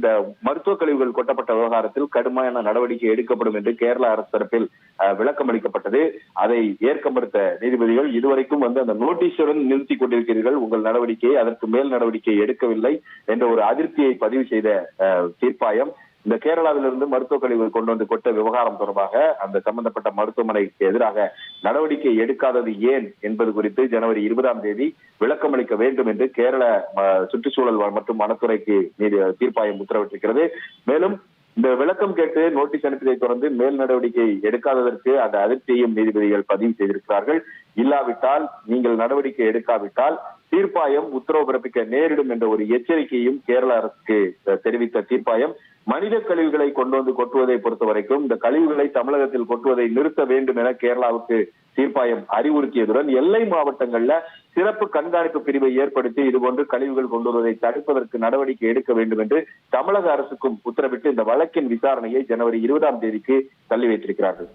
இந்த மருத்துவ கழிவுகள் கொட்டப்பட்ட விவகாரத்தில் கடுமையான நடவடிக்கை எடுக்கப்படும் என்று கேரள அரசு தரப்பில் விளக்கம் அளிக்கப்பட்டது. அதை ஏற்க மறுத்த நீதிபதிகள் இதுவரைக்கும் அந்த நோட்டீஸுடன் நிறுத்தி கொண்டிருக்கிறீர்கள், உங்கள் நடவடிக்கையை அதற்கு மேல் நடவடிக்கை எடுக்கவில்லை என்ற ஒரு அதிருப்தியை பதிவு செய்த தீர்ப்பாயம் இந்த கேரளாவிலிருந்து மருத்துவ கழிவுகள் கொண்டு வந்து கொட்ட விவகாரம் தொடர்பாக அந்த சம்பந்தப்பட்ட மருத்துவமனைக்கு எதிராக நடவடிக்கை எடுக்காதது ஏன் என்பது குறித்து ஜனவரி 20ஆம் தேதி விளக்கம் அளிக்க வேண்டும் என்று கேரள சுற்றுச்சூழல் மற்றும் வனத்துறைக்கு தீர்ப்பாயம் உத்தரவிட்டிருக்கிறது. மேலும் இந்த விளக்கம் கேட்டு நோட்டீஸ் அனுப்பியதை தொடர்ந்து மேல் நடவடிக்கை எடுக்காததற்கு அந்த அதிருப்தியையும் நீதிபதிகள் பதிவு செய்திருக்கிறார்கள். இல்லாவிட்டால் நீங்கள் நடவடிக்கை எடுக்காவிட்டால் தீர்ப்பாயம் உத்தரவு பிறப்பிக்க நேரிடும் என்ற ஒரு எச்சரிக்கையும் கேரள அரசுக்கு தெரிவித்த தீர்ப்பாயம் மனித கழிவுகளை கொண்டு வந்து கொட்டுவதை பொறுத்த வரைக்கும் இந்த கழிவுகளை தமிழகத்தில் கொட்டுவதை நிறுத்த வேண்டும் என கேரளாவுக்கு தீர்ப்பாயம் அறிவுறுத்தியதுடன் எல்லை மாவட்டங்கள்ல சிறப்பு கண்காணிப்பு பிரிவை ஏற்படுத்தி இதுபோன்று கழிவுகள் கொண்டு வருவதை தடுப்பதற்கு நடவடிக்கை எடுக்க வேண்டும் என்று தமிழக அரசுக்கும் உத்தரவிட்டு இந்த வழக்கின் விசாரணையை ஜனவரி 20ஆம் தேதிக்கு தள்ளி வைத்திருக்கிறார்கள்.